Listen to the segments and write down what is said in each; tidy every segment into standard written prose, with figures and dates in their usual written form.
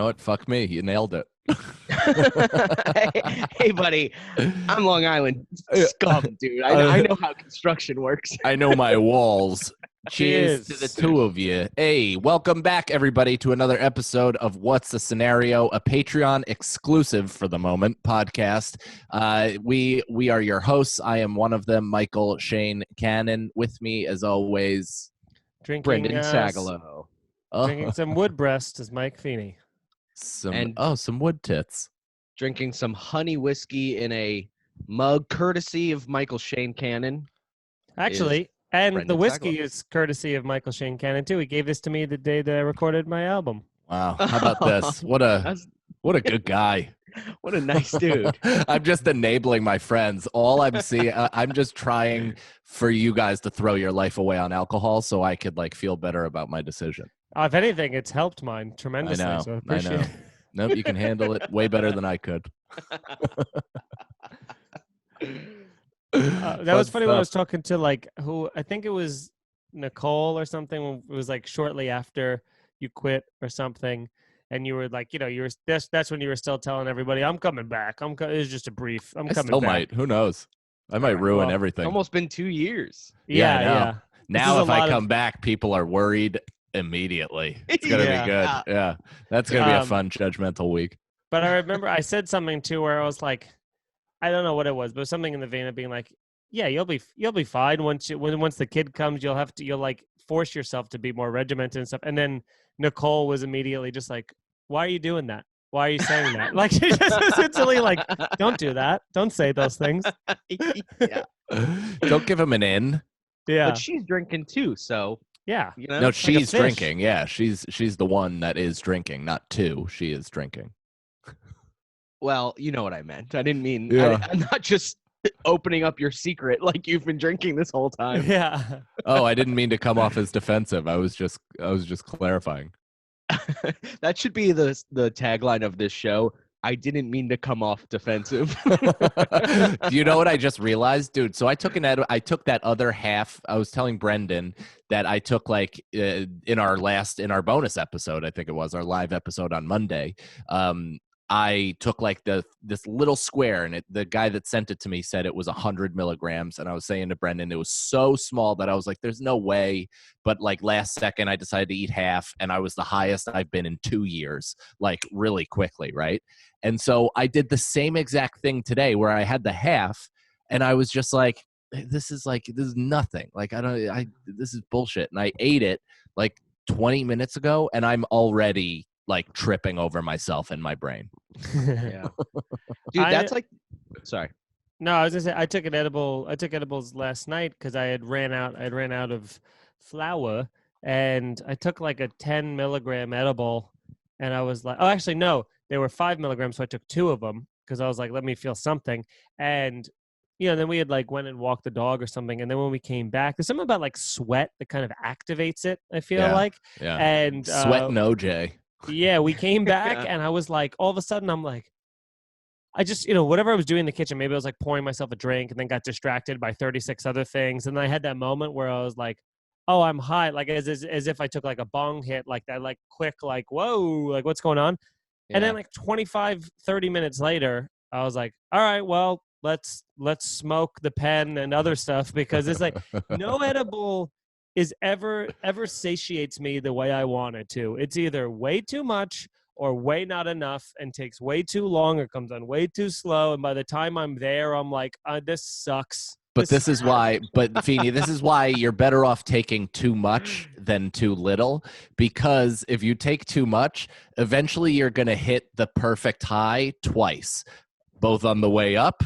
know what? Fuck me. You nailed it. Hey, buddy. I'm Long Island scum, dude. I know how construction works. I know my walls. Cheers to the Cheers. two of you. Hey, welcome back, everybody, to another episode of What's the Scenario, a Patreon exclusive for the moment podcast. We are your hosts. I am one of them, Michael Shane Cannon. With me, as always, Drinking, Brendan Sagalow. drinking some Woodbreast is Mike Feeney. some wood tits. Drinking some honey whiskey in a mug, courtesy of Michael Shane Cannon. Actually, and Brendan the whiskey Sagalow. is courtesy of Michael Shane Cannon, too. He gave this to me the day that I recorded my album. Wow. How about this? What a good guy. What a nice dude. I'm just enabling my friends. All I'm seeing, I'm just trying for you guys to throw your life away on alcohol so I could feel better about my decision. If anything, it's helped mine tremendously. I know. So I appreciate it. Nope, you can handle it way better than I could. That was funny when I was talking to who I think it was Nicole or something. It was shortly after you quit or something, and you were that's when you were still telling everybody, "I'm coming back. It was just a brief. I'm I coming still back." might. Who knows? I might ruin Well, everything. Almost been 2 years. Yeah, I know. Yeah. Now, is if a I lot of- come back, people are worried immediately. It's gonna Yeah. be good. Yeah, that's gonna be a fun judgmental week. But I remember I said something too where I was like, I don't know what it was, but something in the vein of being like, "Yeah, you'll be fine once the kid comes. You'll force yourself to be more regimented and stuff." And then Nicole was immediately just like, "Why are you doing that? Why are you saying that?" She just was instantly like, "Don't do that. Don't say those things." Yeah. Don't give him an in. Yeah, But she's drinking too, so, yeah. No, like a she's fish. drinking. Yeah, she's the one that is drinking, not two. She is drinking. well, you know what I meant. I didn't mean, Yeah. I'm not just opening up your secret like you've been drinking this whole time. Yeah. Oh, I didn't mean to come off as defensive. I was just clarifying. That should be the tagline of this show. I didn't mean to come off defensive. Do you know what I just realized, dude? So I took that other half. I was telling Brendan that I took in our bonus episode, I think it was our live episode on Monday. I took this little square, and the guy that sent it to me said it was 100 milligrams. And I was saying to Brendan, it was so small that I was like, there's no way. But last second, I decided to eat half, and I was the highest I've been in 2 years, really quickly, right? And so I did the same exact thing today where I had the half, and I was just like, this is nothing. This is bullshit. And I ate it 20 minutes ago, and I'm already tripping over myself in my brain. Yeah. Dude, that's sorry. No, I was gonna say I took edibles last night because I ran out of flour, and I took a 10 milligram edible, and I was like, oh, actually no, they were 5 milligrams, so I took 2 of them because I was like, let me feel something. And then we had went and walked the dog or something, and then when we came back, there's something about sweat that kind of activates it, I feel like. Yeah. And Sweat and OJ. yeah, we came back, and I was like, all of a sudden, I'm like, I just, whatever I was doing in the kitchen, maybe I was pouring myself a drink and then got distracted by 36 other things. And then I had that moment where I was like, oh, I'm high. As if I took a bong hit like that, quick, whoa, what's going on? Yeah. And then 25, 30 minutes later, I was like, all right, well, let's smoke the pen and other stuff, because it's no edible is ever satiates me the way I want it to. It's either way too much or way not enough, and takes way too long, or comes on way too slow. And by the time I'm there, I'm like, this sucks. But this is why you're better off taking too much than too little, because if you take too much, eventually you're going to hit the perfect high twice, both on the way up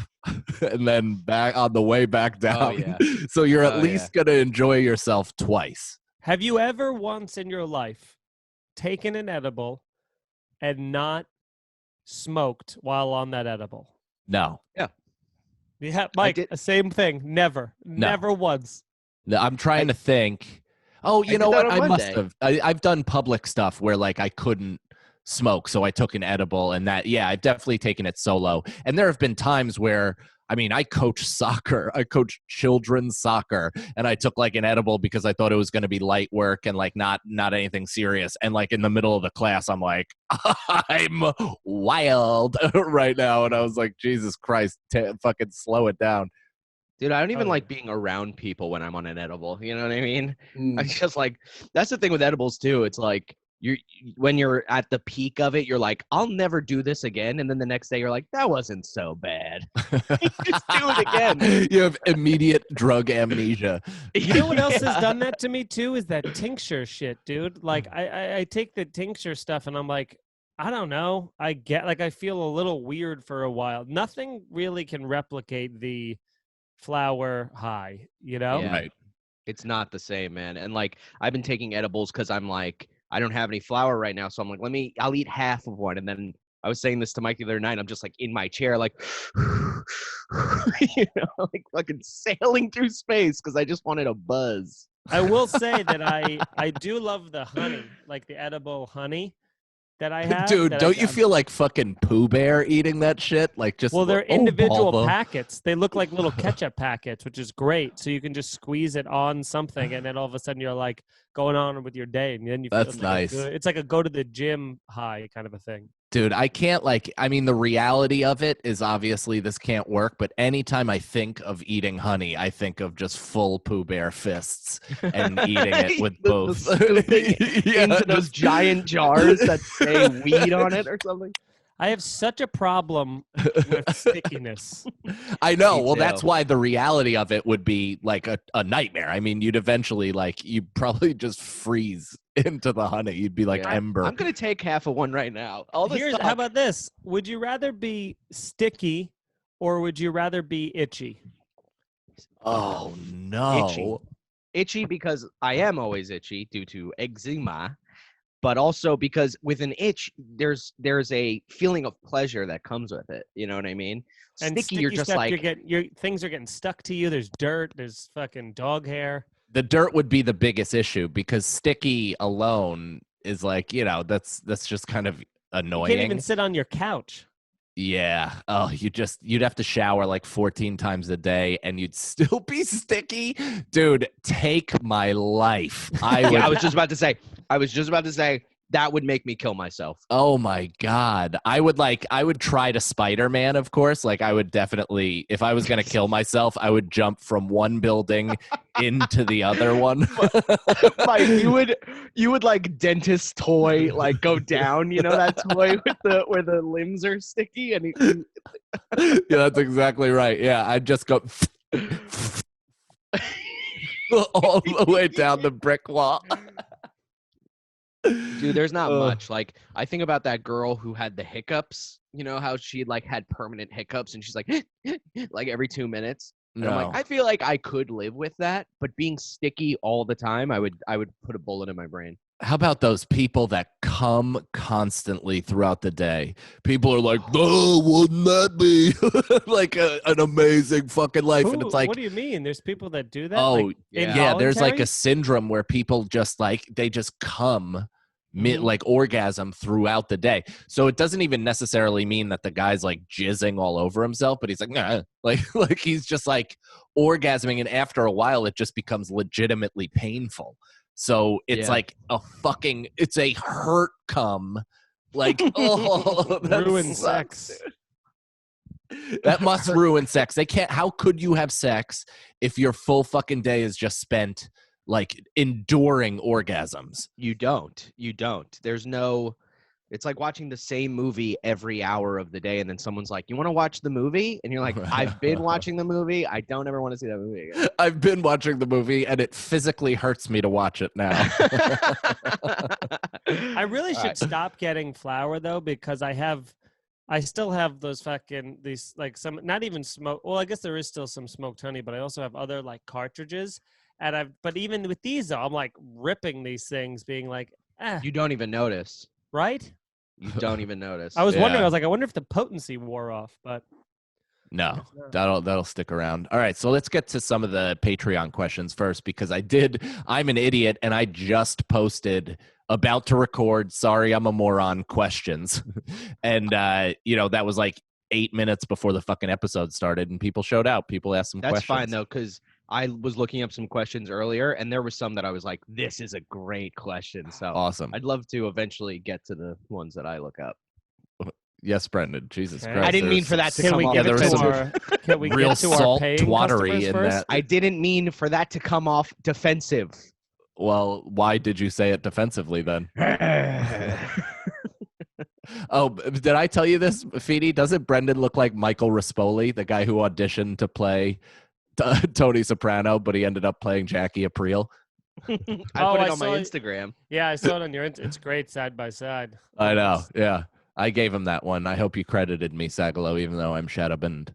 and then back on the way back down. Oh, yeah. So you're at least going to enjoy yourself twice. Have you ever once in your life taken an edible and not smoked while on that edible? No. Yeah, Mike, did- same thing. Never. No. Never once. No, I'm trying to think. Oh, you did know that what? on I must Monday. have. I've done public stuff where I couldn't smoke, so I took an edible, and I've definitely taken it solo. And there have been times where I mean, I coach soccer. I coach children's soccer, and I took like an edible because I thought it was going to be light work and like not anything serious. And like in the middle of the class, I'm like, I'm wild right now, and I was like, Jesus Christ, fucking slow it down. Dude, I don't even Oh, like being around people when I'm on an edible. You know what I mean? Mm. I just like that's the thing with edibles too. It's like when you're at the peak of it, you're like, I'll never do this again. And then the next day you're like, that wasn't so bad. Just do it again. You have immediate drug amnesia. You know what else has Yeah. done that to me too? Is that tincture shit, dude. Like I take the tincture stuff and I'm like, I don't know. I get like I feel a little weird for a while. Nothing really can replicate the flower high, you know? Yeah. Right. It's not the same, man. And like I've been taking edibles because I'm like, I don't have any flour right now. So I'm like, I'll eat half of one. And then I was saying this to Mike the other night. I'm just like in my chair, like, you know, like fucking sailing through space because I just wanted a buzz. I will say that I do love the honey, like the edible honey that I have. Dude, that don't I, you feel like fucking Pooh Bear eating that shit? Like just Well, they're oh, individual Bulba. packets. They look like little ketchup packets, which is great. So you can just squeeze it on something, and then all of a sudden you're like going on with your day, and then you feel That's like nice. it's like a go to the gym high kind of a thing. Dude, I can't I mean, the reality of it is obviously this can't work, but anytime I think of eating honey, I think of just full Pooh Bear fists and eating it with The both. scooping Yeah, into those just- giant jars that say weed on it or something. I have such a problem with stickiness. I know. Me Well, that's too. why the reality of it would be like a nightmare. I mean, you'd eventually you'd probably just freeze into the honey. You'd be like Yeah. Ember. I'm gonna take half of one right now. All this Here's talk. how about this? Would you rather be sticky or would you rather be itchy? Oh no. Itchy. Itchy because I am always itchy due to eczema, but also because with an itch, there's a feeling of pleasure that comes with it. You know what I mean? And Sticky, you're just stuff, like, your things are getting stuck to you. There's dirt. There's fucking dog hair. The dirt would be the biggest issue because sticky alone is like, that's just kind of You annoying. can't even sit on your couch. Yeah. Oh, you'd have to shower like 14 times a day and you'd still be sticky. Dude, take my life. yeah, I was just about to say that would make me kill myself. Oh my God. I would try to Spider-Man, of course. Like I would definitely, if I was going to kill myself, I would jump from one building into the other one. Mike, you would like dentist toy, like go down, you know, that toy with where the limbs are sticky and Yeah, that's exactly right. Yeah, I'd just go all the way down the brick wall. dude, there's not Ugh. much. Like I think about that girl who had the hiccups, you know, how she like had permanent hiccups and she's like like every 2 minutes. And I'm like, I feel like I could live with that, but being sticky all the time, I would put a bullet in my brain. How about those people that come constantly throughout the day? People are like, oh, wouldn't that be like an amazing fucking life? And it's like, what do you mean? There's people that do that. oh, Like, yeah, there's like involuntary? a syndrome where people just they just come Mhm. like orgasm throughout the day. So it doesn't even necessarily mean that the guy's like jizzing all over himself, but he's like, nah. like he's just like orgasming. And after a while, it just becomes legitimately painful. So it's Yeah. like it's a hurt come. Like, oh, that Ruin sucks, sex. dude. That must ruin sex. How could you have sex if your full fucking day is just spent like enduring orgasms? You don't. There's no. It's like watching the same movie every hour of the day, and then someone's like, "You want to watch the movie?" And you're like, "I've been watching the movie. I don't ever want to see that movie again." I've been watching the movie and it physically hurts me to watch it now. I really should Alright. stop getting flour though, because I still have those these like some, not even smoke. Well, I guess there is still some smoked honey, but I also have other like cartridges. But even with these though, I'm like ripping these things being like, You don't even notice. right? You don't even notice. I was wondering, Yeah. I was like, I wonder if the potency wore off, but No, it's not. that'll stick around. All right, so let's get to some of the Patreon questions first because I'm an idiot and I just posted about to record sorry I'm a moron questions. And that was like 8 minutes before the fucking episode started, and people showed out. People asked some That's questions. fine though, because I was looking up some questions earlier, and there was some that I was like, "This is a great question." So Awesome. I'd love to eventually get to the ones that I look up. Yes, Brendan. Jesus Okay. Christ. I didn't mean there's for that to Can come we off give it there was to some our? Can we real get to our salt paying twattery customers in first? that. I didn't mean for that to come off defensive. Well, why did you say it defensively then? Oh, did I tell you this, Feedy? Doesn't Brendan look like Michael Rispoli, the guy who auditioned to play Tony Soprano, but he ended up playing Jackie Aprile? I Oh, put it I on my saw it. Instagram. Yeah, I saw it on your. It's great side by side. I know. Almost. Yeah. I gave him that one. I hope you credited me, Sagalo, even though I'm Shadowbend.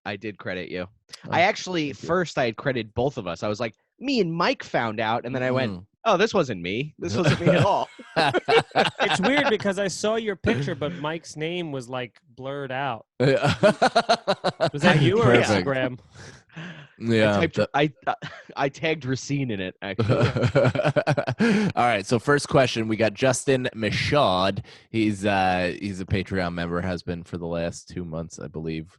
I did credit you. Oh, I actually thank you. first I had credited both of us. I was like, me and Mike found out, and then I went, Mm. "Oh, this wasn't me. This wasn't me at all." It's weird because I saw your picture, but Mike's name was like blurred out. Was that you or Perfect. Instagram? Yeah. I tagged Racine in it. Actually, All right. So first question, we got Justin Michaud. He's a Patreon member, has been for the last 2 months, I believe.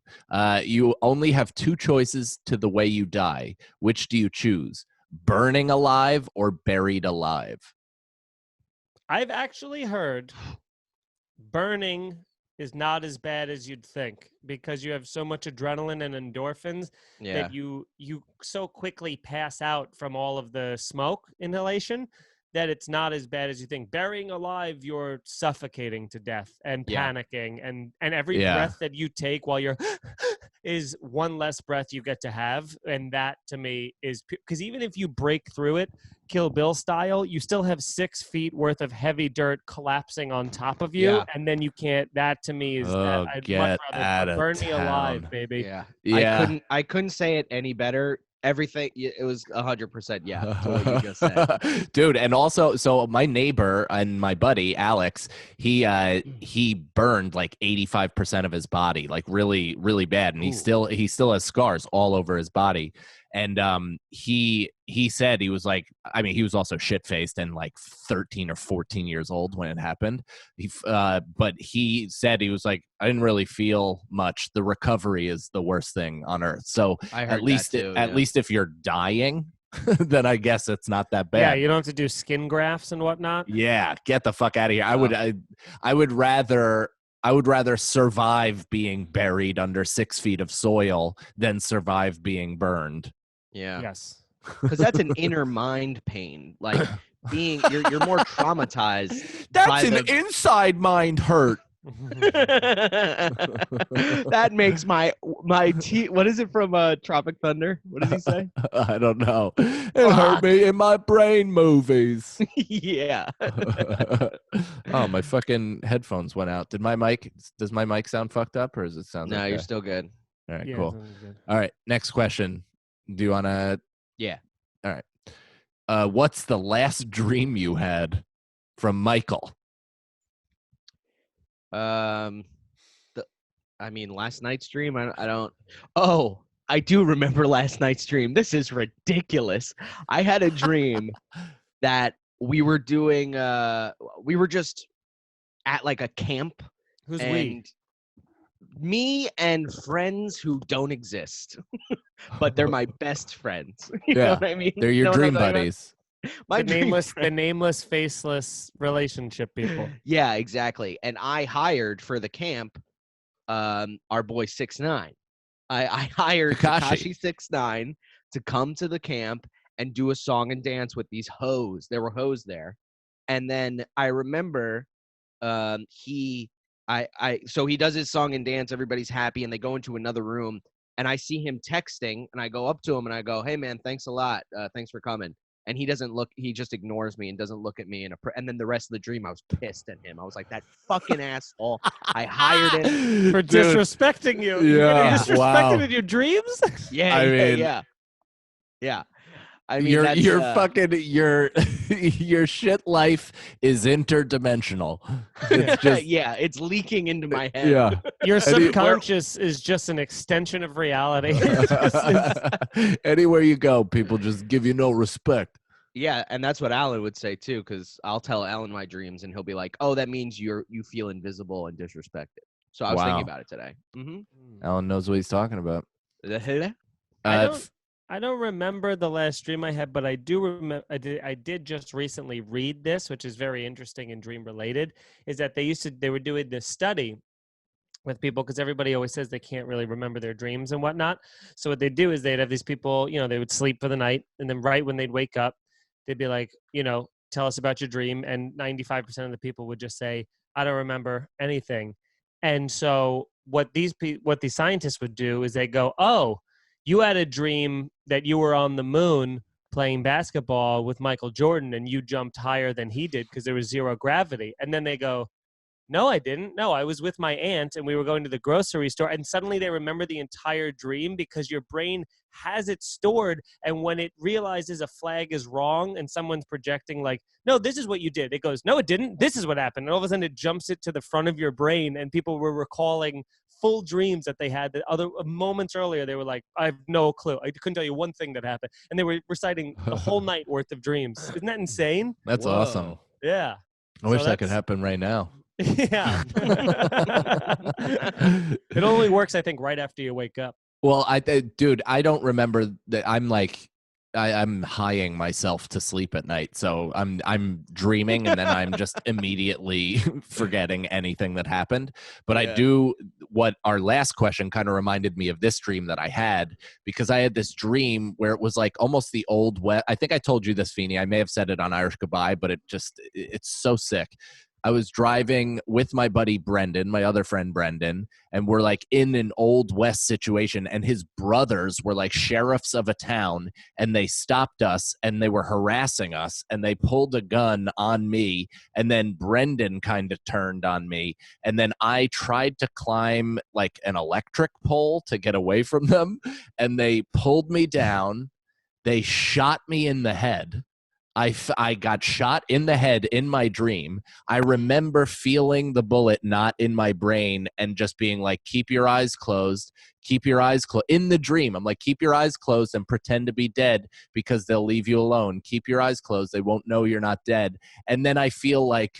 You only have two choices to the way you die. Which do you choose? Burning alive or buried alive? I've actually heard burning is not as bad as you'd think because you have so much adrenaline and endorphins yeah, that you so quickly pass out from all of the smoke inhalation that it's not as bad as you think. Burying alive, you're suffocating to death and Yeah. panicking, and every Yeah. breath that you take while you're is one less breath you get to have, and that to me is because even if you break through it, Kill Bill style, you still have 6 feet worth of heavy dirt collapsing on top of you, Yeah. and then you can't. That to me is Oh, I'd get much outta rather burn me alive, town. baby. yeah. Yeah. I couldn't say it any better. Everything. It was 100%. Yeah, to what you just said. Dude, and also, so my neighbor and my buddy Alex, he burned like 85% of his body, like really, really bad, and he still has scars all over his body. And he said he was like, I mean, he was also shit faced and like 13 or 14 years old when it happened. But he said he was like, I didn't really feel much. The recovery is the worst thing on earth. So I heard at least that too, at yeah. least if you're dying, then I guess it's not that bad. Yeah, you don't have to do skin grafts and whatnot. Yeah, get the fuck out of here. I would rather survive being buried under 6 feet of soil than survive being burned. Yeah. Yes. Because that's an inner mind pain. Like being you're more traumatized. That's by an the- inside mind hurt. That makes my what is it from Tropic Thunder? What does he say? I don't know. It hurt me in my brain movies. Yeah. Oh, my fucking headphones went out. Does my mic sound fucked up, or does it sound No, okay? you're still good. All right, Yeah, cool. sounds good. All right, next question. Do you want to? Yeah. All right. What's the last dream you had? From Michael. Last night's dream. I don't. Oh, I do remember last night's dream. This is ridiculous. I had a dream that we were doing. We were just at like a camp. Who's we? And me and friends who don't exist, but they're my best friends. You know Yeah, what I mean? they're You your know what I'm dream talking about? buddies. My The dream nameless, faceless relationship people. Yeah, exactly. And I hired for the camp our boy 6ix9ine. I hired Tekashi. Tekashi 6ix9ine to come to the camp and do a song and dance with these hoes. There were hoes there. And then I remember so he does his song and dance, everybody's happy, and they go into another room, and I see him texting, and I go up to him and I go, "Hey man, thanks a lot. Thanks for coming." And he doesn't look, he just ignores me and doesn't look at me. And then the rest of the dream, I was pissed at him. I was like, that fucking asshole. I hired him. For Dude, disrespecting you. Yeah, You're disrespected wow. in your dreams? Yeah, I mean- yeah. I mean, your that's, fucking your shit life is interdimensional. It's just yeah, it's leaking into my head. yeah. Your Any- subconscious is just an extension of reality. It's just- Anywhere you go, people just give you no respect. Yeah, and that's what Alan would say too, because I'll tell Alan my dreams, and he'll be like, "Oh, that means you feel invisible and disrespected." So I was thinking Wow. about it today. Alan knows what he's talking about. I don't remember the last dream I had, but I do remember. I did just recently read this, which is very interesting and dream related. Is that they were doing this study with people because everybody always says they can't really remember their dreams and whatnot. So what they do is they'd have these people, they would sleep for the night, and then right when they'd wake up, they'd be like, tell us about your dream, and 95% of the people would just say, I don't remember anything. And so what these scientists would do is they go, oh, you had a dream that you were on the moon playing basketball with Michael Jordan and you jumped higher than he did because there was zero gravity. And then they go, no, I didn't. No, I was with my aunt and we were going to the grocery store, and suddenly they remember the entire dream because your brain has it stored. And when it realizes a flag is wrong and someone's projecting like, no, this is what you did, it goes, no, it didn't. This is what happened. And all of a sudden it jumps it to the front of your brain, and people were recalling full dreams that they had that other moments earlier. They were like, I have no clue. I couldn't tell you one thing that happened. And they were reciting the whole night worth of dreams. Isn't that insane? That's awesome. Yeah. I wish that could happen right now. Yeah. It only works, I think, right after you wake up. Well, dude, I don't remember that. I'm like, I'm highing myself to sleep at night, so I'm dreaming, and then I'm just immediately forgetting anything that happened. But I do. What our last question kind of reminded me of this dream that I had, because I had this dream where it was like almost the old West. I think I told you this, Feeney. I may have said it on Irish Goodbye, but it's so sick. I was driving with my buddy Brendan, my other friend Brendan, and we're like in an old West situation, and his brothers were like sheriffs of a town, and they stopped us and they were harassing us, and they pulled a gun on me, and then Brendan kind of turned on me, and then I tried to climb like an electric pole to get away from them, and they pulled me down. They shot me in the head. I got shot in the head in my dream. I remember feeling the bullet not in my brain and just being like, keep your eyes closed, keep your eyes closed. In the dream, I'm like, keep your eyes closed and pretend to be dead because they'll leave you alone. Keep your eyes closed. They won't know you're not dead. And then I feel like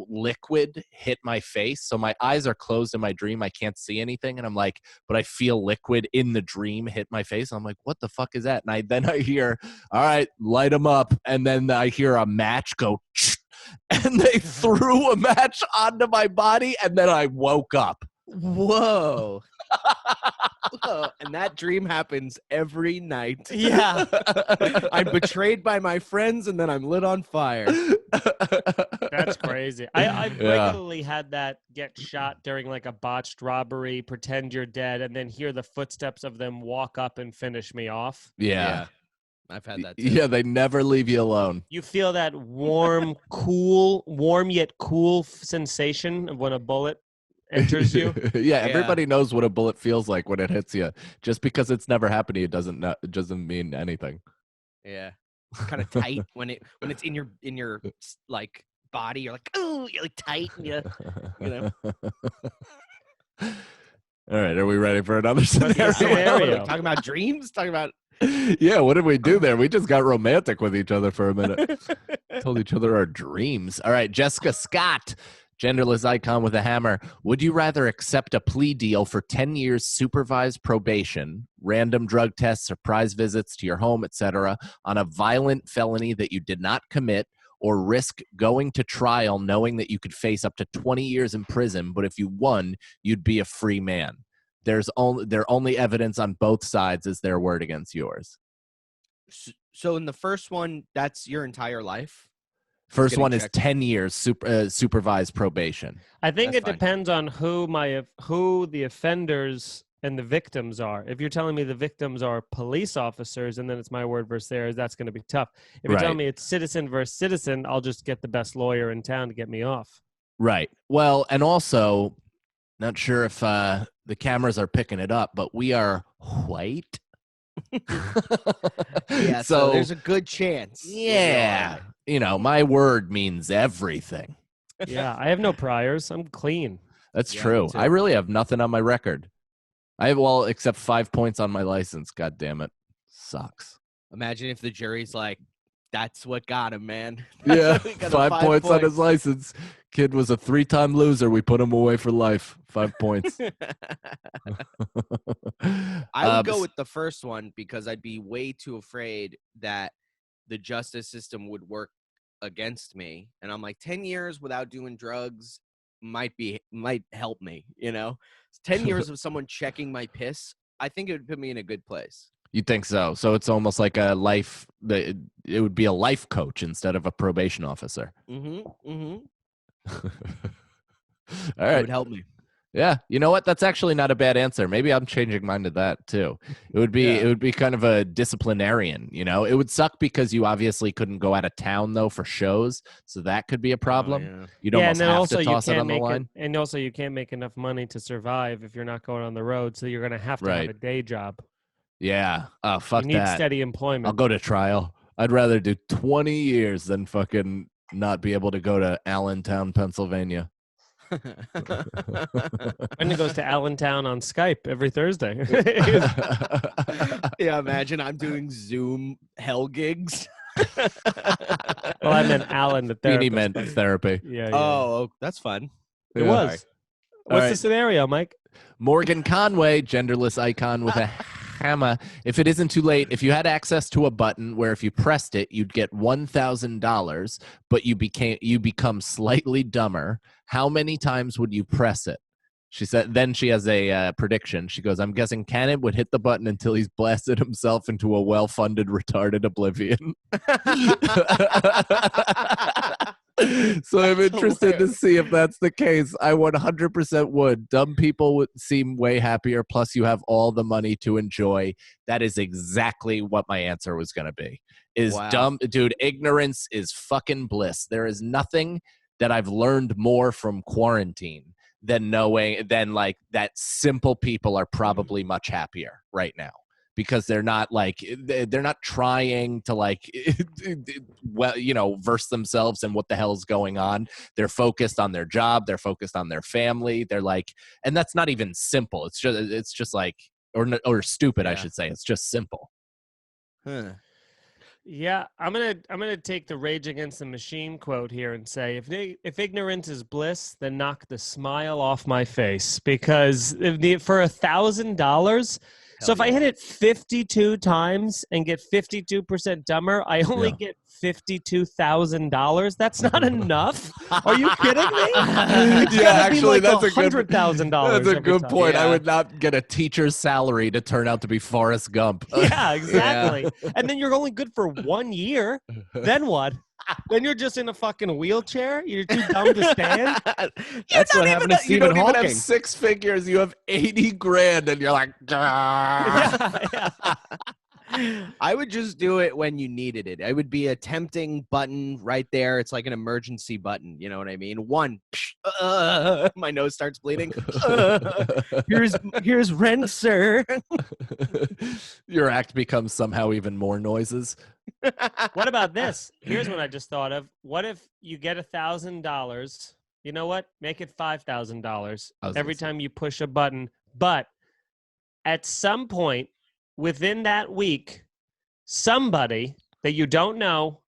liquid hit my face. So my eyes are closed in my dream. I can't see anything. And I'm like, but I feel liquid in the dream hit my face. I'm like, what the fuck is that? And then I hear, all right, light them up. And then I hear a match go, and they threw a match onto my body. And then I woke up. Whoa. And that dream happens every night. Yeah. I'm betrayed by my friends, and then I'm lit on fire. That's crazy. I've regularly had that get shot during like a botched robbery, pretend you're dead, and then hear the footsteps of them walk up and finish me off. Yeah. I've had that too. Yeah, they never leave you alone. You feel that warm yet cool sensation of when a bullet enters you. Yeah, everybody knows what a bullet feels like when it hits you. Just because it's never happened to you it doesn't mean anything. Yeah. Kind of tight when it's in your like body. You're like, oh, you're like tight. Yeah, you know. All right, are we ready for another scenario? Talking about dreams. Talking about. Yeah, what did we do there? We just got romantic with each other for a minute. Told each other our dreams. All right, Jessica Scott. Genderless icon with a hammer. Would you rather accept a plea deal for 10 years supervised probation, random drug tests, surprise visits to your home, etc., on a violent felony that you did not commit, or risk going to trial knowing that you could face up to 20 years in prison, but if you won, you'd be a free man? Their only evidence on both sides is their word against yours. So in the first one, that's your entire life? First one is 10 years supervised probation. I think it depends on who the offenders and the victims are. If you're telling me the victims are police officers and then it's my word versus theirs, that's going to be tough. If you're telling me it's citizen versus citizen, I'll just get the best lawyer in town to get me off. Right. Well, and also, not sure if the cameras are picking it up, but we are white. Yeah, so there's a good chance. Yeah. You know, my word means everything. Yeah, I have no priors. I'm clean. That's true. I really have nothing on my record. Except 5 points on my license. God damn it. Sucks. Imagine if the jury's like, That's what got him, man. Yeah, He got 5 5 points on his license. Kid was a 3-time loser. We put him away for life. 5 points. I would go with the first one because I'd be way too afraid that the justice system would work against me. And I'm like, 10 years without doing drugs might help me, 10 years of someone checking my piss, I think it would put me in a good place. You think so? So it's almost like a life. It would be a life coach instead of a probation officer. Mm-hmm. All It right. would help me. Yeah, you know what? That's actually not a bad answer. Maybe I'm changing mine to that too. It would be Yeah. it would be kind of a disciplinarian, It would suck because you obviously couldn't go out of town though for shows, so that could be a problem. Oh, yeah. You'd Yeah, almost and then have also to you toss it can't on the make line. and also you can't make enough money to survive if you're not going on the road. So you're gonna have to have Right. a day job. Yeah. Oh, fuck You need that. steady employment. I'll go to trial. I'd rather do 20 years than fucking not be able to go to Allentown, Pennsylvania. Brendan goes to Allentown on Skype every Thursday. Yeah, imagine I'm doing Zoom hell gigs. Well, I meant Alan the Beanie therapist. meant therapy. Yeah, yeah. Oh, that's fun. It Yeah. was. All What's right. the scenario, Mike? Morgan Conway, genderless icon with a hammer. If it isn't too late, if you had access to a button where if you pressed it, you'd get $1,000, but you become slightly dumber, how many times would you press it? She said. Then she has a prediction. She goes, "I'm guessing Cannon would hit the button until he's blasted himself into a well-funded retarded oblivion." So I'm interested to see if that's the case. I 100% would. Dumb people would seem way happier. Plus, you have all the money to enjoy. That is exactly what my answer was going to be. Is Wow. dumb, dude. Ignorance is fucking bliss. There is nothing that I've learned more from quarantine than knowing like that simple people are probably much happier right now. Because they're not trying to verse themselves in what the hell's going on. They're focused on their job. They're focused on their family. They're like, and that's not even simple. It's just like, or stupid, I Yeah. should say. It's just simple. Huh. Yeah, I'm gonna take the Rage Against the Machine quote here and say, if ignorance is bliss, then knock the smile off my face. Because for $1,000. So if I hit it 52 times and get 52% dumber, I only get $52,000. That's not enough. Are you kidding me? Yeah, actually, that's a $100,000. That's a good point. Yeah. I would not get a teacher's salary to turn out to be Forrest Gump. Yeah, exactly. And then you're only good for 1 year. Then what? Then you're just in a fucking wheelchair. You're too dumb to stand. That's what happened to You Stephen don't even Hawking. have 6 figures. You have 80 grand, and you're like, Yeah. I would just do it when you needed it. It would be a tempting button right there. It's like an emergency button. You know what I mean? One, my nose starts bleeding. Here's rent, sir. Your act becomes somehow even more noises. What about this? Here's what I just thought of. What if you get $1,000? You know what? Make it $5,000 every time you push a button. But at some point within that week, somebody that you don't know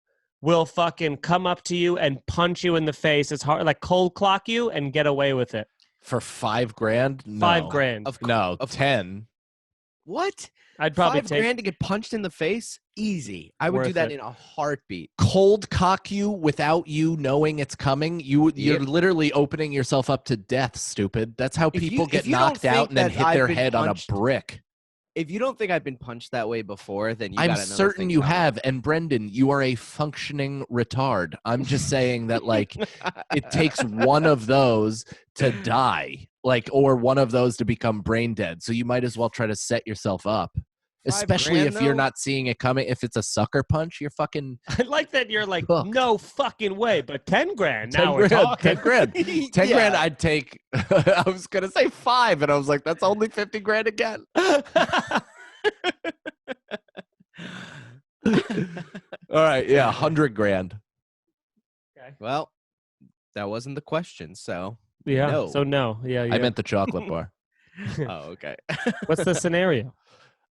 will fucking come up to you and punch you in the face. It's hard, like cold clock you and get away with it. For $5,000? No. $5,000. No, 10. What? I'd probably take $5,000 to get punched in the face? Easy. I would do Worth that it. in a heartbeat. Cold cock you without you knowing it's coming. You're literally opening yourself up to death, stupid. That's how If you- people if get you don't knocked out think and then that hit I've their been head punched- on a brick. If you don't think I've been punched that way before, then you got I'm another certain thing you coming. have. And Brendan, you are a functioning retard. I'm just saying that, like, it takes one of those to die, like, or one of those to become brain dead. So you might as well try to set yourself up, especially $5,000 if you're though? not seeing it coming. If it's a sucker punch, you're fucking I like that you're like, Cooked. no fucking way, but 10 grand. 10 Now we're grand. talking. 10 grand. 10 Yeah. grand I'd take. I was going to say 5, and I was like, that's only 50 grand again. All right, yeah, 100 grand. Well, that wasn't the question, so Yeah. No. So no. Yeah. I meant the chocolate bar. oh, okay. What's the scenario?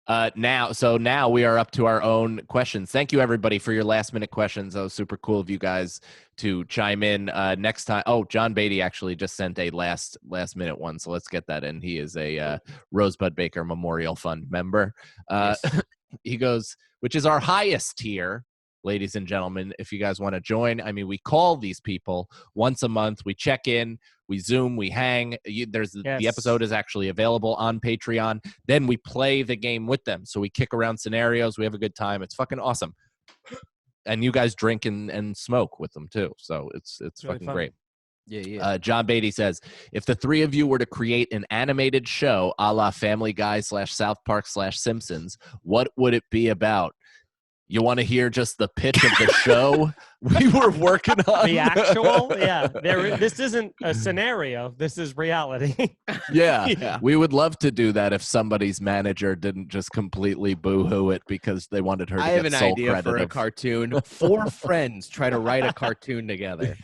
Now we are up to our own questions. Thank you everybody for your last minute questions. That was super cool of you guys to chime in. Next time, John Beatty actually just sent a last minute one, so let's get that in. He is a Rosebud Baker Memorial Fund member. He goes, which is our highest tier. Ladies and gentlemen, if you guys want to join, I mean, we call these people once a month. We check in, we Zoom, we hang. The episode is actually available on Patreon. Then we play the game with them. So we kick around scenarios. We have a good time. It's fucking awesome. And you guys drink and smoke with them too. So it's really fucking fun. Great. Yeah. John Beatty says, if the three of you were to create an animated show a la Family Guy / South Park / Simpsons, what would it be about? You want to hear just the pitch of the show we were working on? The actual? Yeah. This isn't a scenario. This is reality. Yeah. We would love to do that if somebody's manager didn't just completely boo-hoo it because they wanted her to get sole credit. I have an idea for a cartoon. 4 friends try to write a cartoon together.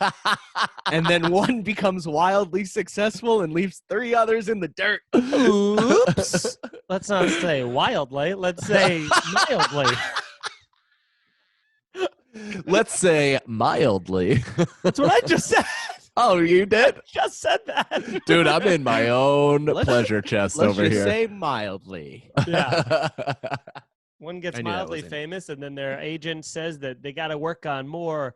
And then one becomes wildly successful and leaves 3 others in the dirt. Oops. Let's not say wildly. Let's say mildly. Let's say mildly. That's what I just said. Oh, you did? I just said that. Dude, I'm in my own pleasure chest over here. Let's just say mildly. Yeah. One gets mildly famous, and then their agent says that they got to work on more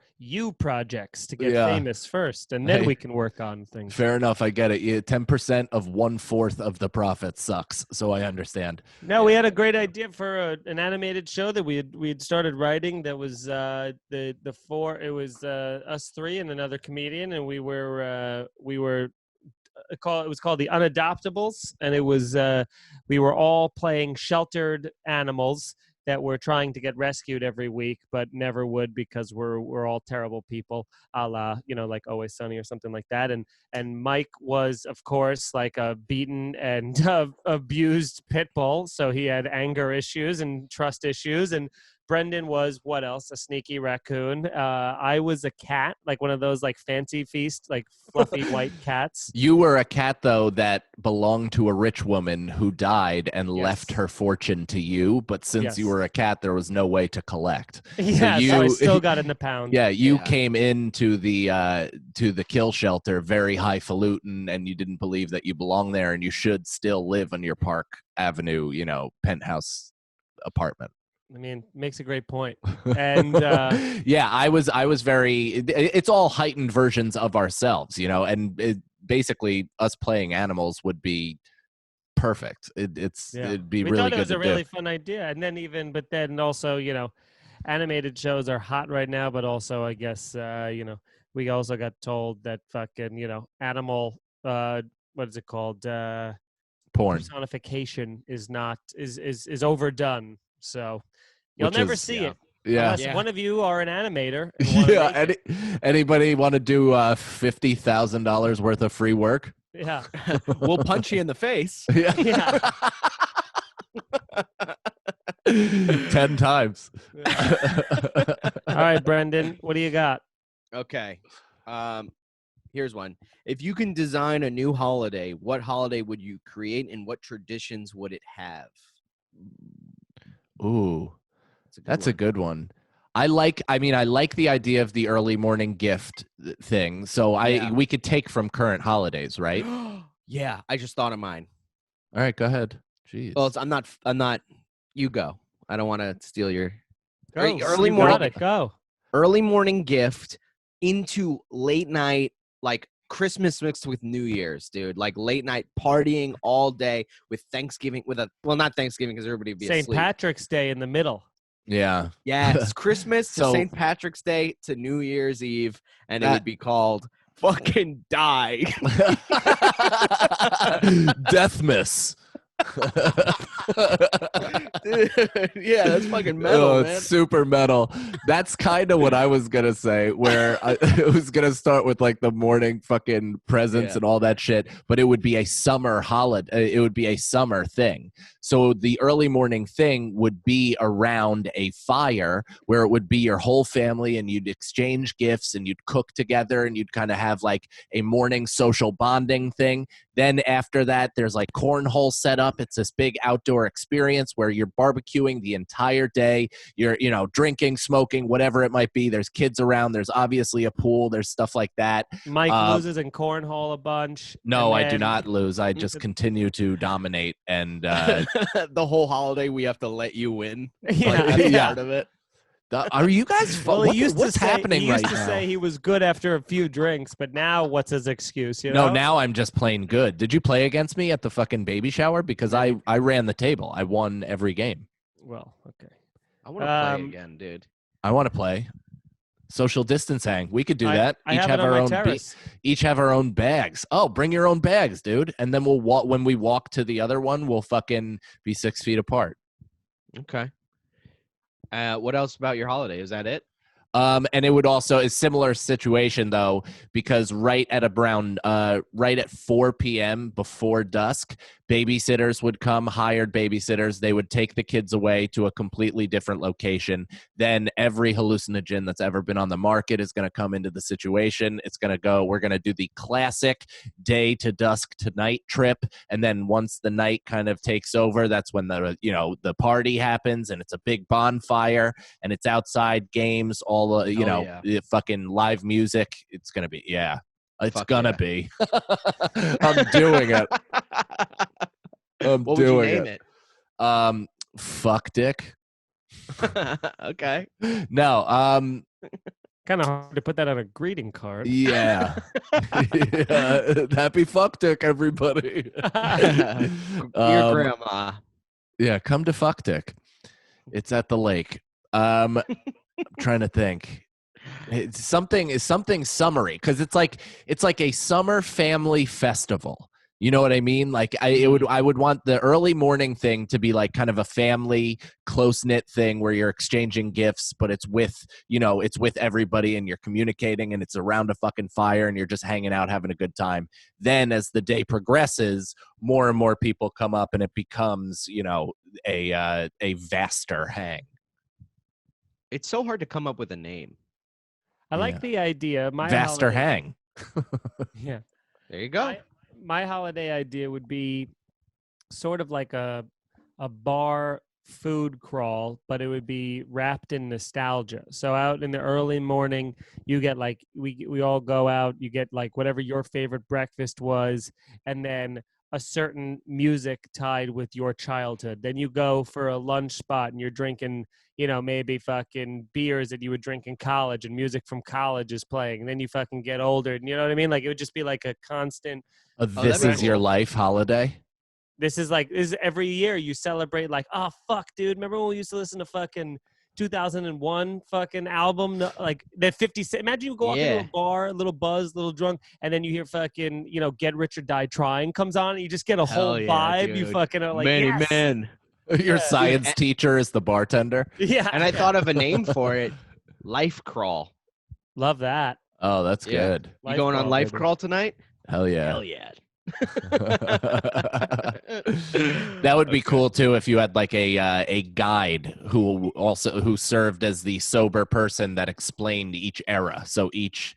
projects to get famous first, and then we can work on things. Fair enough. I get it. 10% of 1/4 of the profit sucks, so I understand. No, we had a great idea for an animated show that we had started writing. That was the 4. It was us 3 and another comedian, and we were. It was called The Unadoptables, and it was we were all playing sheltered animals that were trying to get rescued every week, but never would because we're all terrible people, a la like Always Sunny or something like that. And Mike was, of course, like a beaten and abused pit bull, so he had anger issues and trust issues. And Brendan was what else? A sneaky raccoon. I was a cat, like one of those like fancy feast, like fluffy white cats. You were a cat though that belonged to a rich woman who died and left her fortune to you. But since you were a cat, there was no way to collect. Yeah, so I still got in the pound. Yeah, you came into the kill shelter very highfalutin, and you didn't believe that you belonged there, and you should still live on your Park Avenue, penthouse apartment. I mean, makes a great point. And yeah, I was very. It's all heightened versions of ourselves, and basically us playing animals would be perfect. It'd be really good. We thought it was a really fun idea, and then also, animated shows are hot right now, but also I guess we also got told that fucking animal what is it called porn personification is overdone. So you'll never see it. Yeah. Unless one of you are an animator. Anybody want to do $50,000 worth of free work? Yeah. We'll punch you in the face. Yeah. 10 times. All right, Brendan, what do you got? Okay. Here's one. If you can design a new holiday, what holiday would you create and what traditions would it have? Ooh, that's a good one. I like the idea of the early morning gift thing. So we could take from current holidays, right? Yeah, I just thought of mine. All right, go ahead. Jeez. Well, I'm not. You go. I don't want to steal your early morning. Go. Early morning gift into late night, like Christmas mixed with New Year's, dude. Like late night partying all day with Thanksgiving not Thanksgiving because everybody would be asleep. St. Patrick's Day in the middle. Yeah. Yeah, it's Christmas to St. Patrick's Day to New Year's Eve, and it would be called fucking Die. Deathmas. Dude, yeah, that's fucking metal, man. It's super metal. That's kind of what I was gonna say, where I was gonna start with like the morning fucking presents and all that shit, but it would be a summer holiday. It would be a summer thing. So the early morning thing would be around a fire where it would be your whole family and you'd exchange gifts and you'd cook together and you'd kind of have like a morning social bonding thing. Then after that, there's like cornhole set up. It's this big outdoor experience where you're barbecuing the entire day. You're, drinking, smoking, whatever it might be. There's kids around. There's obviously a pool. There's stuff like that. Mike loses in cornhole a bunch. No, I do not lose. I just continue to dominate. And the whole holiday, we have to let you win. Yeah, That's yeah. part of it. Are you guys? Well, What's happening he right used to now? say he was good after a few drinks, but now what's his excuse? You know? No, now I'm just plain good. Did you play against me at the fucking baby shower? Because I ran the table. I won every game. Well, okay. I want to play again, dude. I want to play. Social distancing. We could do that. I have our own. terrace. Each have our own bags. Oh, bring your own bags, dude. And then we'll walk. When we walk to the other one, we'll fucking be 6 feet apart. Okay. What else about your holiday? Is that it? And it would also a similar situation though, because right at 4 p.m. before dusk, babysitters would come, hired babysitters. They would take the kids away to a completely different location. Then every hallucinogen that's ever been on the market is going to come into the situation. It's going to go. We're going to do the classic day to dusk to night trip, and then once the night kind of takes over, that's when the party happens, and it's a big bonfire, and it's outside games, all the fucking live music. It's gonna be It's gonna be. I'm doing it. What would you name it? Fuck Dick. Okay. No. Kind of hard to put that on a greeting card. Yeah. Happy Fuck Dick, everybody. Your grandma. Yeah, come to Fuck Dick. It's at the lake. I'm trying to think. It's something summery because it's like a summer family festival. You know what I mean? Like I would want the early morning thing to be like kind of a family close knit thing where you're exchanging gifts, but it's with everybody and you're communicating and it's around a fucking fire and you're just hanging out having a good time. Then as the day progresses, more and more people come up and it becomes a vaster hang. It's so hard to come up with a name. I like the idea. Vaster hang. Yeah. There you go. My holiday idea would be sort of like a bar food crawl, but it would be wrapped in nostalgia. So out in the early morning, you get like we all go out, you get like whatever your favorite breakfast was, and then a certain music tied with your childhood. Then you go for a lunch spot and you're drinking, maybe fucking beers that you would drink in college and music from college is playing. And then you fucking get older and you know what I mean? Like it would just be like a constant. This is your life holiday. This is every year you celebrate like, oh fuck, dude. Remember when we used to listen to fucking 2001 fucking album, like that 50 Cent. Imagine you go walk into a bar, a little buzzed, a little drunk, and then you hear fucking, Get Rich or Die Trying comes on, and you just get a whole vibe. Dude. You fucking are like, many yes. men. Your science teacher is the bartender. Yeah. And I thought of a name for it. Life Crawl. Love that. Oh, that's good. You going on Life baby. Crawl tonight? Hell yeah. Hell yeah. That would be cool too if you had like a guide who served as the sober person that explained each era. So each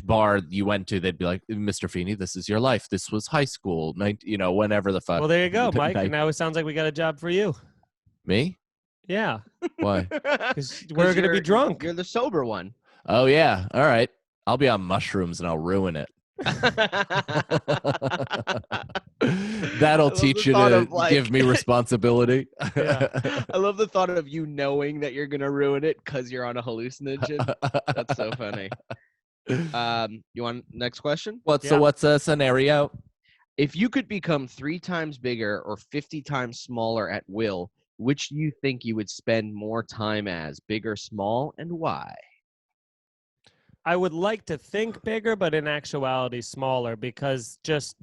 bar you went to, they'd be like, Mr. Feeney, this is your life. This was high school, whenever the fuck. Well, there you go, Mike. Now it sounds like we got a job for you. Me? Yeah. Why? Because we're going to be drunk. You're the sober one. Oh yeah. All right. I'll be on mushrooms and I'll ruin it. That'll teach you to give me responsibility. Yeah. I love the thought of you knowing that you're gonna ruin it because you're on a hallucinogen. That's so funny. You want next question? So what's a scenario? If you could become 3 times bigger or 50 times smaller at will, which do you think you would spend more time as, big or small, and why? I would like to think bigger, but in actuality smaller, because just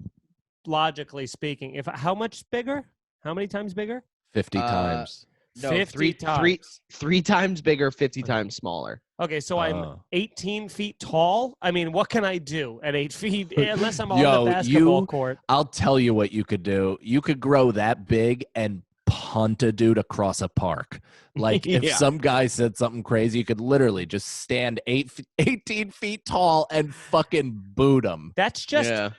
logically speaking, how much bigger? How many times bigger? 50 times. No, 50 times. Three times bigger, 50 times smaller. Okay, so I'm 18 feet tall. I mean, what can I do at 8 feet? Unless I'm on the basketball court. I'll tell you what you could do. You could grow that big and punt a dude across a park. Like if Yeah. some guy said something crazy, you could literally just stand 18 feet tall and fucking boot him. That's just Yeah.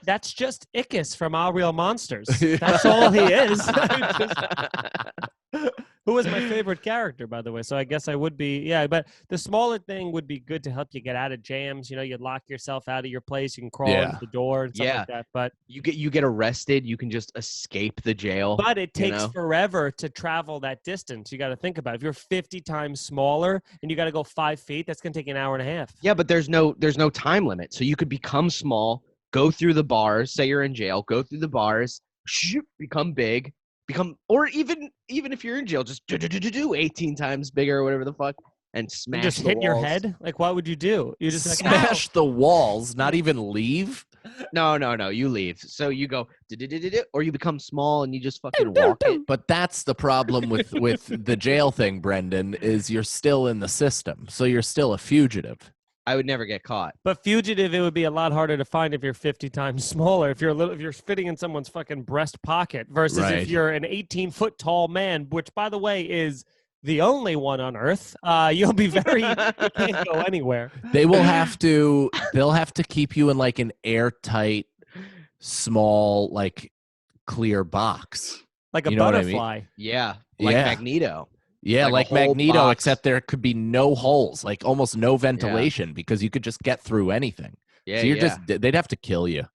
Ickis from All Real Monsters. That's all he is. Who was my favorite character, by the way? So I guess I would be, yeah. But the smaller thing would be good to help you get out of jams. You know, you'd lock yourself out of your place. You can crawl into the door and stuff like that. But you get arrested, you can just escape the jail. But it takes forever to travel that distance. You got to think about it. If you're 50 times smaller and you got to go 5 feet, that's going to take an hour and a half. Yeah, but there's no time limit. So you could become small, go through the bars, say you're in jail, go through the bars, become big, or even if you're in jail, just do 18 times bigger or whatever the fuck, and smash just the hit your walls. head. Like, what would you do? You just smash the walls, not even leave. No, you leave. So you go or you become small and you just fucking walk it. But that's the problem with the jail thing, Brendan, is you're still in the system, so you're still a fugitive. I would never get caught. But fugitive, it would be a lot harder to find if you're 50 times smaller. If you're fitting in someone's fucking breast pocket versus if you're an 18-foot tall man, which by the way is the only one on Earth. You'll be you can't go anywhere. They'll have to keep you in like an airtight, small, like clear box, like a you know butterfly. What I mean? Yeah, like Magneto. Yeah, like Magneto, box. except there could be no holes, like almost no ventilation, because you could just get through anything. Yeah, so they'd have to kill you.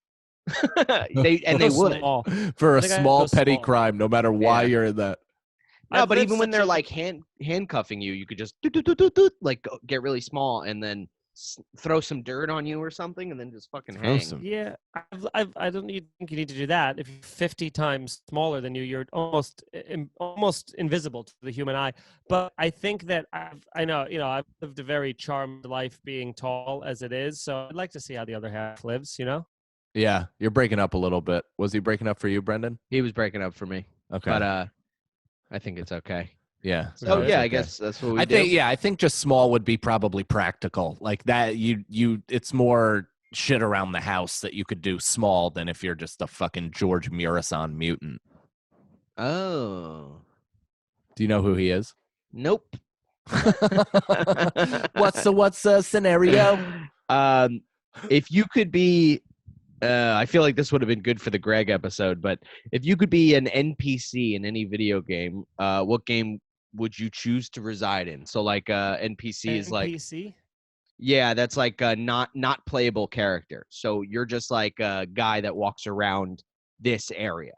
they would for a small petty crime, no matter why you're in that. No, but even when they're like handcuffing you, you could just like get really small and then throw some dirt on you or something, and then just fucking hang. Yeah, I don't think you need to do that. If you're 50 times smaller than you, you're almost invisible to the human eye. But I think that I've lived a very charmed life being tall as it is. So I'd like to see how the other half lives. You know? Yeah, you're breaking up a little bit. Was he breaking up for you, Brendan? He was breaking up for me. Okay, but I think it's okay. Yeah. So I guess that's what we do. I think just small would be probably practical. Like that it's more shit around the house that you could do small than if you're just a fucking George Murison mutant. Oh. Do you know who he is? Nope. What's the scenario? If you could be I feel like this would have been good for the Greg episode, but if you could be an NPC in any video game, what game would you choose to reside in? So like NPC is like NPC? Yeah, that's like a not playable character. So you're just like a guy that walks around this area.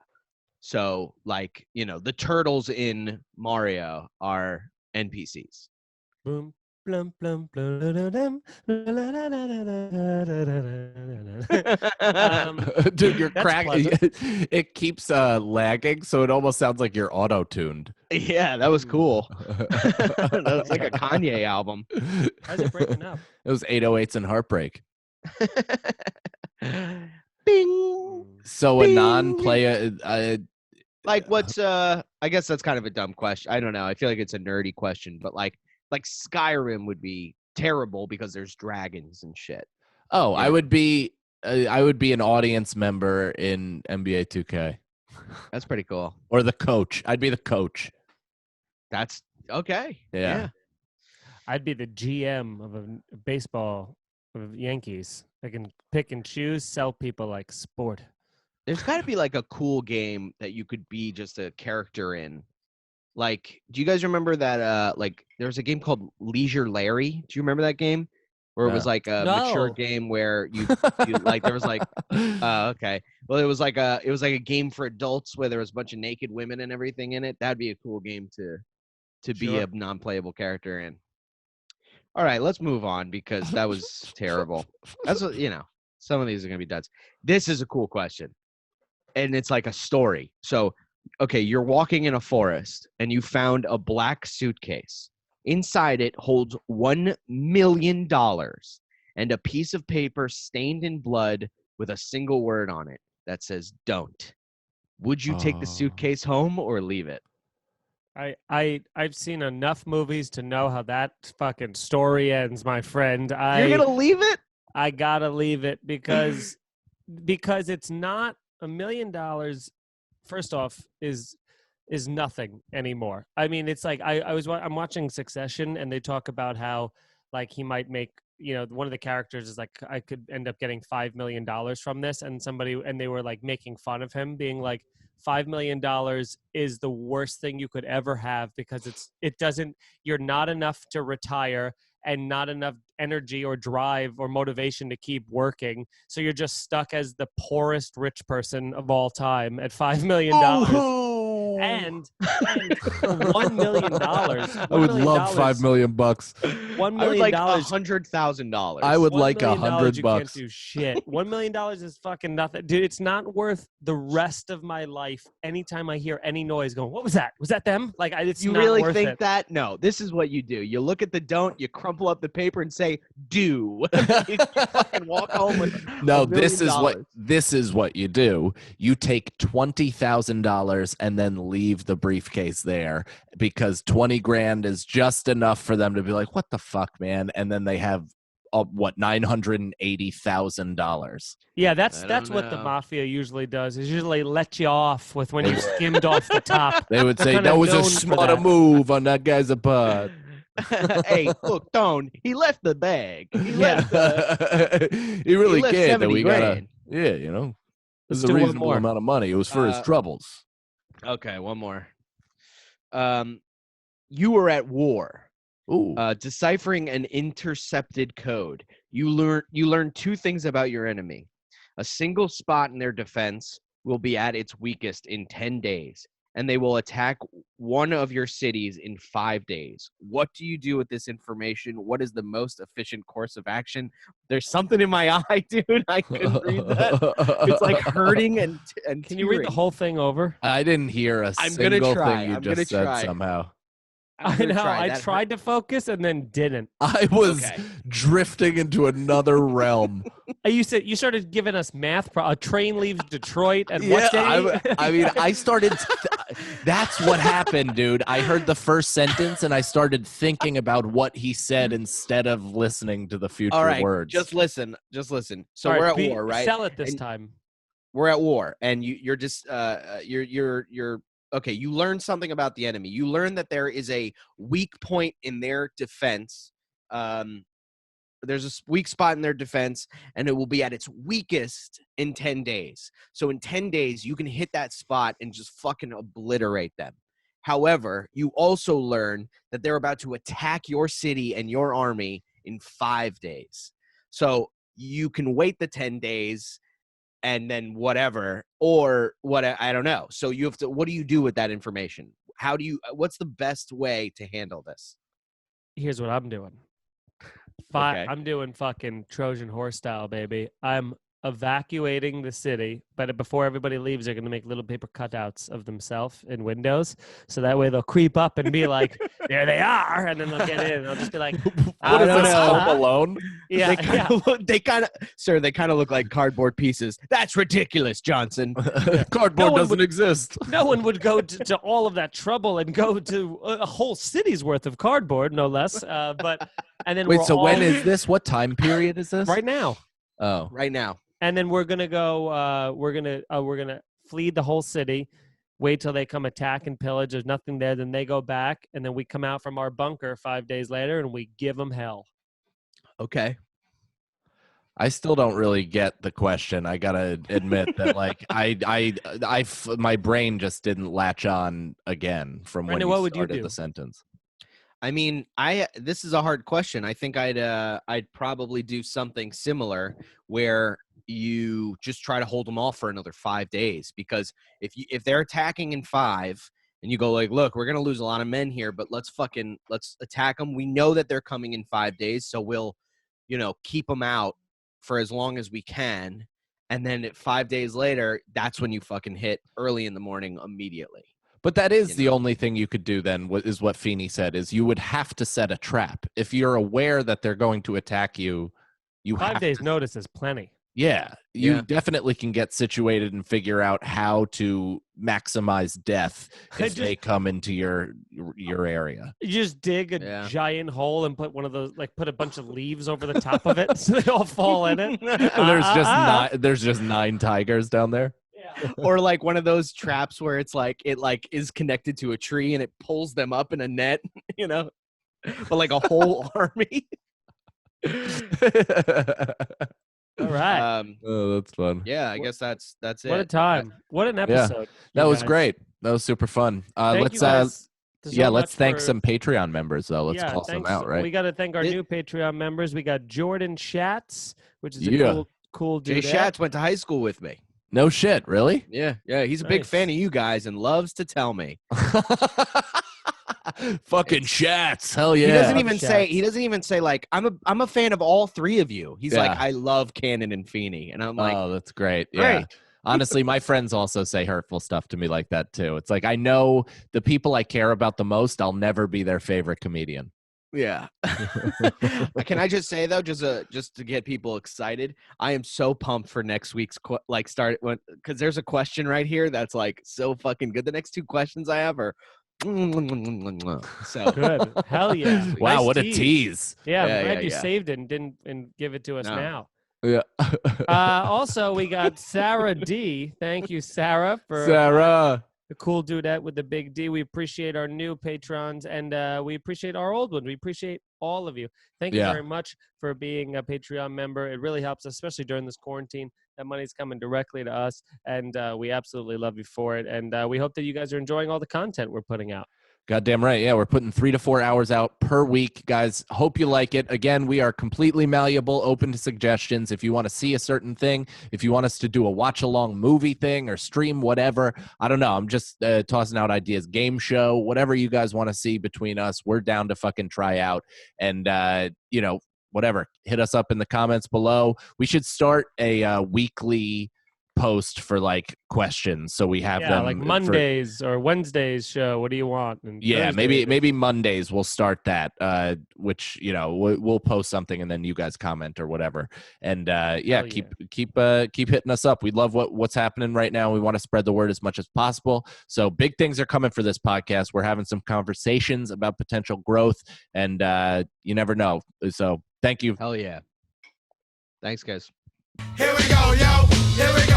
So like, the turtles in Mario are NPCs. Boom. Blum, blum, blum, Dude, you're cracking. It keeps lagging, so it almost sounds like you're auto-tuned. Yeah, that was cool. That was like a Kanye album. How's it breaking up? It was 808s and Heartbreak. Bing. So Bing. a non-player, like what's I guess that's kind of a dumb question. I don't know. I feel like it's a nerdy question, but like Skyrim would be terrible because there's dragons and shit. Oh, yeah. I would be an audience member in NBA 2K. That's pretty cool. Or the coach. I'd be the coach. That's okay. Yeah. I'd be the GM of a baseball of Yankees. I can pick and choose, sell people like sport. There's got to be like a cool game that you could be just a character in. Like, do you guys remember that? Like, there was a game called Leisure Larry. Do you remember that game? Where it was like a mature game where you like there was like, okay. Well, it was like a game for adults where there was a bunch of naked women and everything in it. That'd be a cool game to be a non-playable character in. All right, let's move on because that was terrible. That's what some of these are gonna be duds. This is a cool question, and it's like a story. So. Okay, you're walking in a forest and you found a black suitcase. Inside it holds $1 million and a piece of paper stained in blood with a single word on it that says "don't." Would you take the suitcase home or leave it? I've seen enough movies to know how that fucking story ends, my friend. You're gonna leave it? I gotta leave it because it's not $1 million. First off, is is nothing anymore. I mean, it's like I'm watching Succession, and they talk about how like he might make, you know, one of the characters is like, I could end up getting $5 million from this, and they were like making fun of him, being like, $5 million is the worst thing you could ever have, because you're not enough to retire and not enough energy or drive or motivation to keep working. So you're just stuck as the poorest rich person of all time at $5 million. And $1 million. I would love $5 million. $1 million. I would like $100,000. I would $1 like million $100. You can't do shit. $1 million is fucking nothing, dude. It's not worth the rest of my life. Anytime I hear any noise going, what was that? Was that them? Like, it's you not really worth think it. that? No. This is what you do. You look at the don't. You crumple up the paper and say do. You fucking walk home with No, $1 million. this is what you do. You take $20,000 and then leave the briefcase there, because 20 grand is just enough for them to be like, what the fuck, man? And then they have $980,000. Yeah, that's what the mafia usually does. Is usually let you off with when you skimmed off the top. They would say, kinda that was a known for smarter that. move on that guy's part. Hey, look, Don, he left the bag. He left He really left cared that 70 we got grand. yeah, you know, this is Let's a do one reasonable more. amount of money. It was for his troubles. Okay, one more. You were at war. Ooh. Deciphering an intercepted code. You learn two things about your enemy. A single spot in their defense will be at its weakest in 10 days, and they will attack one of your cities in 5 days. What do you do with this information? What is the most efficient course of action? There's something in my eye, dude. I couldn't read that. It's like hurting and Can you read the tearing. whole thing over? I didn't hear a I'm gonna single try. thing you I'm gonna just said try. somehow. I'm I gonna know. try. I That tried to focus and then didn't. I was Okay. drifting into another realm. You started giving us math. A train leaves Detroit and Yeah, what day? I mean, I started. That's what happened, dude. I heard the first sentence and I started thinking about what he said instead of listening to the future All right, words. just listen. So All we're right, at war, right? Sell it this And- time. We're at war, and you're just you're okay. You learn something about the enemy. You learn that there is a weak point in their defense. There's a weak spot in their defense, and it will be at its weakest in 10 days. So in 10 days, you can hit that spot and just fucking obliterate them. However, you also learn that they're about to attack your city and your army in 5 days. So you can wait the 10 days and then whatever, or what, I don't know. So you have to, what do you do with that information? What's the best way to handle this? Here's what I'm doing. Okay. I'm doing fucking Trojan horse style, baby. I'm evacuating the city, but before everybody leaves, they're going to make little paper cutouts of themselves in windows. So that way they'll creep up and be like, there they are. And then they'll get in. And I'll just be like, I What is don't this, know. Home Alone? yeah, They kind of look like cardboard pieces. That's ridiculous, Johnson. Cardboard No one doesn't would- exist. No one would go to all of that trouble and go to a whole city's worth of cardboard, no less. And then Wait, we're so when all- is this? What time period is this? right now? Oh. Right now. And then we're gonna go. We're gonna flee the whole city. Wait till they come attack and pillage. There's nothing there. Then they go back, and then we come out from our bunker 5 days later, and we give them hell. Okay. I still don't really get the question. I gotta admit that, like, my brain just didn't latch on again from when Brandon, you what would you started do? the sentence. I mean, this is a hard question. I think I'd probably do something similar where you just try to hold them off for another 5 days, because if they're attacking in 5 and you go like, look, we're gonna lose a lot of men here, but let's attack them. We know that they're coming in 5 days, so we'll, keep them out for as long as we can, and then at 5 days later, that's when you fucking hit early in the morning immediately. But that is You the know. only thing you could do then, is what Feeney said, is you would have to set a trap. If you're aware that they're going to attack you, you 5 have days to, notice is plenty. yeah, you Yeah. definitely can get situated and figure out how to maximize death if they come into your area. You just dig a Yeah. giant hole and put one of those, put a bunch of leaves over the top of it, so they all fall in it. There's just 9 tigers down there. Yeah. or like one of those traps where it's like it like is connected to a tree and it pulls them up in a net, you know, but like a whole army. All right. Oh, that's fun. Yeah, I guess that's it. What a time. What an episode. That you was guys. great. That was super fun. Thank Let's you guys so let's much thank for- some Patreon members though. Let's yeah, call some thanks. out, right? We got to thank our It- new Patreon members. We got Jordan Schatz, which is Yeah. a cool Jay dude. Schatz went to high school with me. No shit, really? Yeah, he's a big Nice. fan of you guys and loves to tell me. Fucking Shats. Hell yeah. He doesn't Love even Schatz. say. He doesn't even say like I'm a fan of all three of you. He's like Yeah. I love Cannon and Feeney, and I'm like oh, that's great. Yeah. great. Honestly, my friends also say hurtful stuff to me like that too. It's like I know the people I care about the most, I'll never be their favorite comedian. Yeah. Can I just say though, just to get people excited, I am so pumped for next week's because there's a question right here that's like so fucking good. The next two questions I have are so Good. Hell yeah. Wow, Nice what a tease. tease. Yeah, Yeah, I'm glad yeah, you yeah. saved it and didn't give it to us No. now. Yeah. Also, we got Sarah D. Thank you, Sarah, for Sarah. the cool dudette with the big D. We appreciate our new patrons, and we appreciate our old ones. We appreciate all of you. Thank you Yeah. very much for being a Patreon member. It really helps us, especially during this quarantine. That money's coming directly to us, and we absolutely love you for it. And we hope that you guys are enjoying all the content we're putting out. Goddamn right. Yeah, we're putting 3 to 4 hours out per week, guys. Hope you like it. Again, we are completely malleable, open to suggestions. If you want to see a certain thing, if you want us to do a watch along movie thing or stream whatever, I don't know. I'm just tossing out ideas. Game show, whatever you guys want to see between us, we're down to fucking try out. And whatever. Hit us up in the comments below. We should start a weekly post for like questions, so we have them like for- Mondays or Wednesdays show. What do you want? And yeah, Thursdays. maybe Mondays we'll start that, which we'll post something and then you guys comment or whatever. And Hell keep hitting us up. We love what's happening right now. We want to spread the word as much as possible. So big things are coming for this podcast. We're having some conversations about potential growth, and you never know. So thank you. hell yeah. Thanks, guys. Here we go, yo. Here we go.